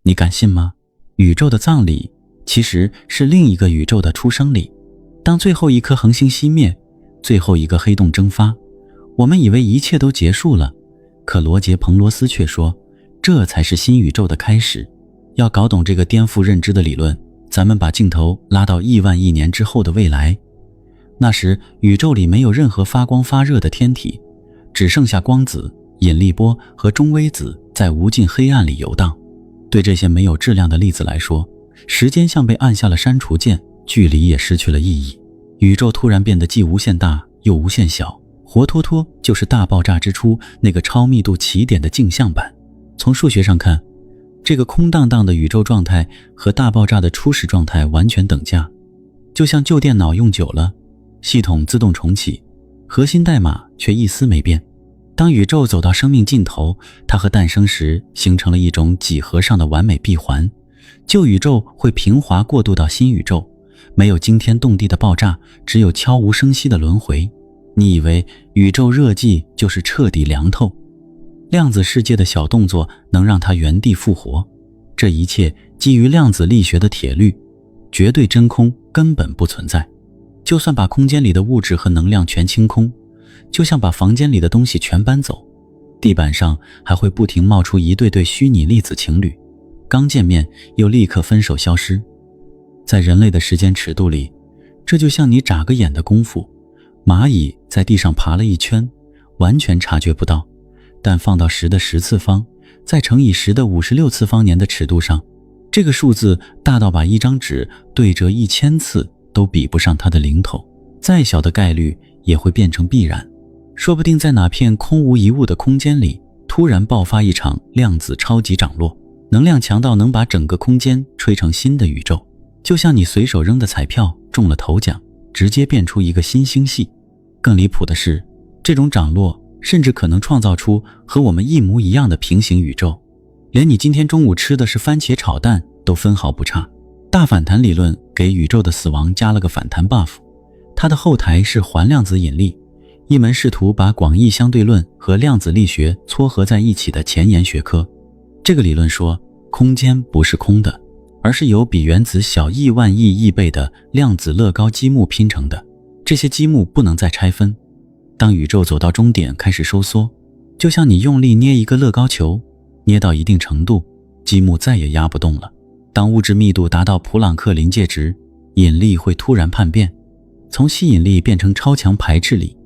你敢信吗？宇宙的葬礼其实是另一个宇宙的出生礼。当最后一颗恒星熄灭，最后一个黑洞蒸发，我们以为一切都结束了，可罗杰·彭罗斯却说，这才是新宇宙的开始。要搞懂这个颠覆认知的理论，咱们把镜头拉到亿万亿年之后的未来。那时宇宙里没有任何发光发热的天体，只剩下光子、引力波和中微子在无尽黑暗里游荡。对这些没有质量的粒子来说，时间像被按下了删除键，距离也失去了意义。宇宙突然变得既无限大又无限小，活脱脱就是大爆炸之初那个超密度起点的镜像版。从数学上看，这个空荡荡的宇宙状态和大爆炸的初始状态完全等价，就像旧电脑用久了，系统自动重启，核心代码却一丝没变。当宇宙走到生命尽头，它和诞生时形成了一种几何上的完美闭环，旧宇宙会平滑过渡到新宇宙，没有惊天动地的爆炸，只有悄无声息的轮回。你以为宇宙热寂就是彻底凉透，量子世界的小动作能让它原地复活，这一切基于量子力学的铁律，绝对真空根本不存在。就算把空间里的物质和能量全清空，就像把房间里的东西全搬走，地板上还会不停冒出一对对虚拟粒子情侣，刚见面又立刻分手消失。在人类的时间尺度里，这就像你眨个眼的功夫，蚂蚁在地上爬了一圈，完全察觉不到，但放到10的10次方，再乘以10的56次方年的尺度上，这个数字大到把一张纸对折1000次都比不上它的零头，再小的概率也会变成必然。说不定在哪片空无一物的空间里，突然爆发一场量子超级涨落，能量强到能把整个空间吹成新的宇宙，就像你随手扔的彩票中了头奖，直接变出一个新星系。更离谱的是，这种涨落甚至可能创造出和我们一模一样的平行宇宙，连你今天中午吃的是番茄炒蛋都分毫不差。大反弹理论给宇宙的死亡加了个反弹 buff， 它的后台是环量子引力，一门试图把广义相对论和量子力学撮合在一起的前沿学科。这个理论说，空间不是空的，而是由比原子小亿万亿亿倍的量子乐高积木拼成的，这些积木不能再拆分。当宇宙走到终点开始收缩，就像你用力捏一个乐高球，捏到一定程度，积木再也压不动了。当物质密度达到普朗克临界值，引力会突然叛变，从吸引力变成超强排斥力，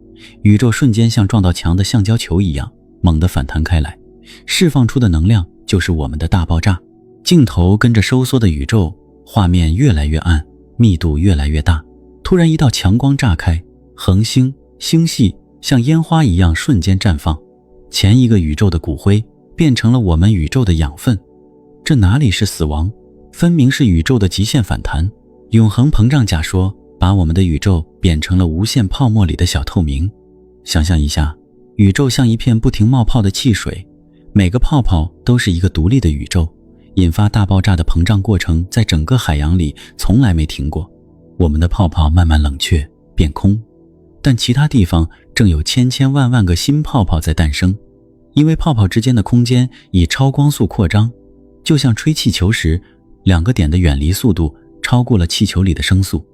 宇宙瞬间像撞到墙的橡胶球一样猛地反弹开来，释放出的能量就是我们的大爆炸。镜头跟着收缩的宇宙，画面越来越暗，密度越来越大，突然一道强光炸开，恒星、星系像烟花一样瞬间绽放，前一个宇宙的骨灰变成了我们宇宙的养分。这哪里是死亡，分明是宇宙的极限反弹。永恒膨胀假说把我们的宇宙变成了无限泡沫里的小透明。想象一下，宇宙像一片不停冒泡的汽水，每个泡泡都是一个独立的宇宙，引发大爆炸的膨胀过程在整个海洋里从来没停过。我们的泡泡慢慢冷却变空，但其他地方正有千千万万个新泡泡在诞生，因为泡泡之间的空间以超光速扩张，就像吹气球时两个点的远离速度超过了气球里的声速，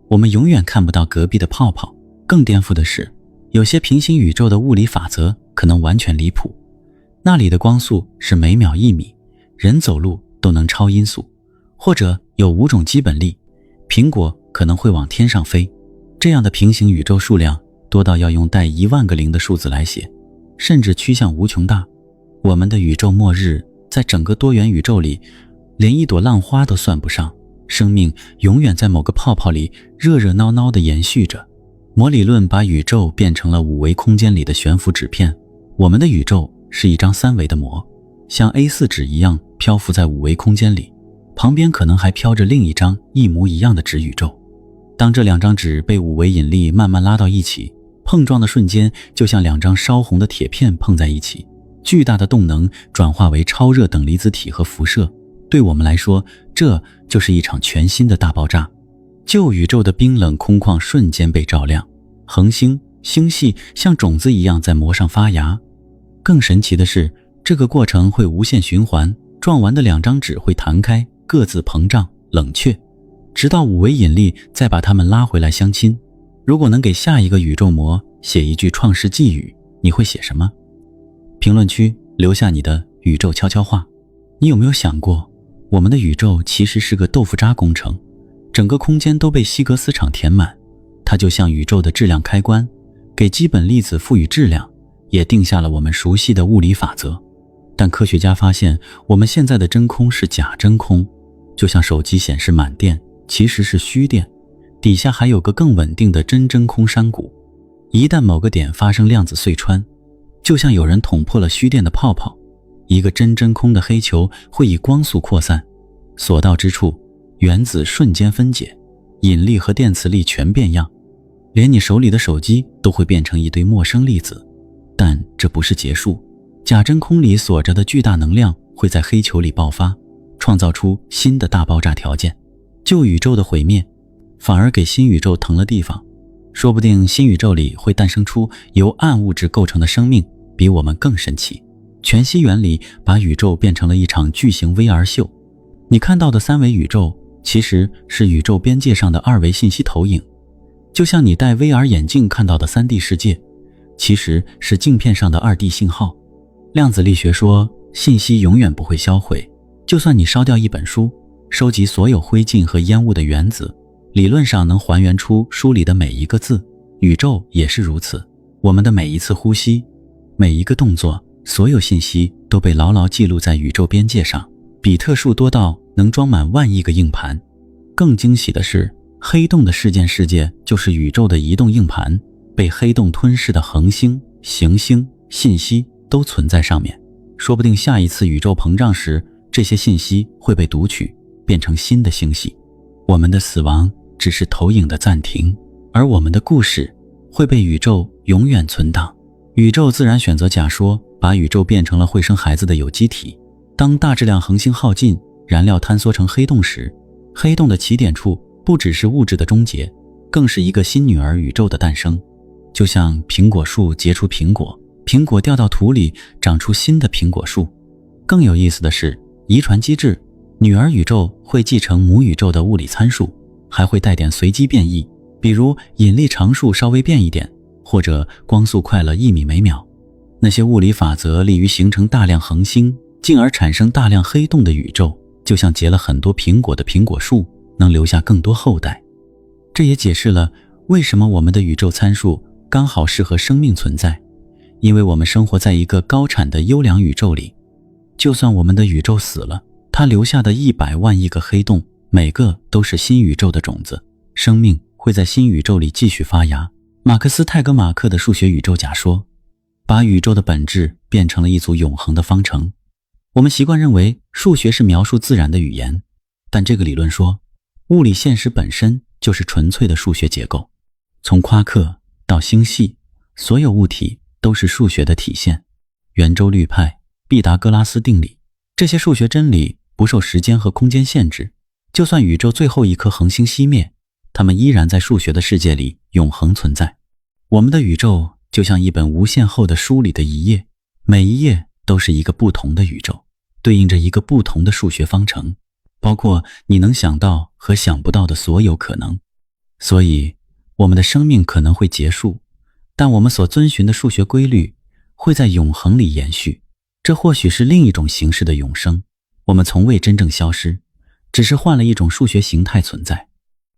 我们永远看不到隔壁的泡泡。更颠覆的是，有些平行宇宙的物理法则可能完全离谱，那里的光速是每秒1米，人走路都能超音速，或者有5种基本力，苹果可能会往天上飞。这样的平行宇宙数量多到要用带10000个零的数字来写，甚至趋向无穷大。我们的宇宙末日在整个多元宇宙里连一朵浪花都算不上，生命永远在某个泡泡里热热闹闹地延续着。膜理论把宇宙变成了5维空间里的悬浮纸片，我们的宇宙是一张3维的膜，像 A4 纸一样漂浮在5维空间里，旁边可能还飘着另一张一模一样的纸宇宙。当这2张纸被5维引力慢慢拉到一起，碰撞的瞬间就像2张烧红的铁片碰在一起，巨大的动能转化为超热等离子体和辐射。对我们来说，这就是一场全新的大爆炸。旧宇宙的冰冷空旷瞬间被照亮，恒星、星系像种子一样在膜上发芽。更神奇的是，这个过程会无限循环，撞完的2张纸会弹开，各自膨胀冷却，直到5维引力再把它们拉回来相亲。如果能给下一个宇宙膜写一句创世寄语，你会写什么？评论区留下你的宇宙悄悄话。你有没有想过，我们的宇宙其实是个豆腐渣工程，整个空间都被希格斯场填满，它就像宇宙的质量开关，给基本粒子赋予质量，也定下了我们熟悉的物理法则。但科学家发现，我们现在的真空是假真空，就像手机显示满电，其实是虚电，底下还有个更稳定的真空山谷。一旦某个点发生量子隧穿，就像有人捅破了虚电的泡泡，一个真空的黑球会以光速扩散，所到之处，原子瞬间分解，引力和电磁力全变样，连你手里的手机都会变成一堆陌生粒子。但这不是结束，假真空里锁着的巨大能量会在黑球里爆发，创造出新的大爆炸条件。旧宇宙的毁灭反而给新宇宙腾了地方，说不定新宇宙里会诞生出由暗物质构成的生命，比我们更神奇。全息原理把宇宙变成了一场巨型 VR 秀，你看到的3维宇宙其实是宇宙边界上的2维信息投影，就像你戴 VR 眼镜看到的 3D 世界，其实是镜片上的2D 信号。量子力学说，信息永远不会销毁，就算你烧掉一本书，收集所有灰烬和烟雾的原子，理论上能还原出书里的每一个字。宇宙也是如此，我们的每一次呼吸，每一个动作，所有信息都被牢牢记录在宇宙边界上，比特数多到能装满万亿个硬盘。更惊喜的是，黑洞的事件世界就是宇宙的移动硬盘，被黑洞吞噬的恒星、行星、信息都存在上面。说不定下一次宇宙膨胀时，这些信息会被读取，变成新的星系。我们的死亡只是投影的暂停，而我们的故事会被宇宙永远存档。宇宙自然选择假说，把宇宙变成了会生孩子的有机体。当大质量恒星耗尽，燃料坍缩成黑洞时，黑洞的起点处不只是物质的终结，更是一个新女儿宇宙的诞生。就像苹果树结出苹果，苹果掉到土里长出新的苹果树。更有意思的是，遗传机制，女儿宇宙会继承母宇宙的物理参数，还会带点随机变异，比如引力常数稍微变一点，或者光速快了1米每秒。那些物理法则利于形成大量恒星，进而产生大量黑洞的宇宙，就像结了很多苹果的苹果树，能留下更多后代。这也解释了为什么我们的宇宙参数刚好适合生命存在，因为我们生活在一个高产的优良宇宙里。就算我们的宇宙死了，它留下的100万亿个黑洞，每个都是新宇宙的种子，生命会在新宇宙里继续发芽。马克思泰格马克的数学宇宙假说，把宇宙的本质变成了一组永恒的方程。我们习惯认为数学是描述自然的语言，但这个理论说，物理现实本身就是纯粹的数学结构。从夸克到星系，所有物体都是数学的体现。圆周率派、毕达哥拉斯定理，这些数学真理不受时间和空间限制，就算宇宙最后一颗恒星熄灭，它们依然在数学的世界里永恒存在。我们的宇宙就像一本无限厚的书里的一页，每一页都是一个不同的宇宙，对应着一个不同的数学方程，包括你能想到和想不到的所有可能。所以，我们的生命可能会结束，但我们所遵循的数学规律会在永恒里延续。这或许是另一种形式的永生，我们从未真正消失，只是换了一种数学形态存在。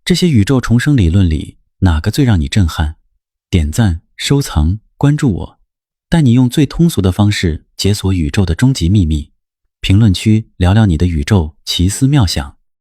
这些宇宙重生理论里，哪个最让你震撼？点赞、收藏、关注我，带你用最通俗的方式解锁宇宙的终极秘密。评论区聊聊你的宇宙奇思妙想。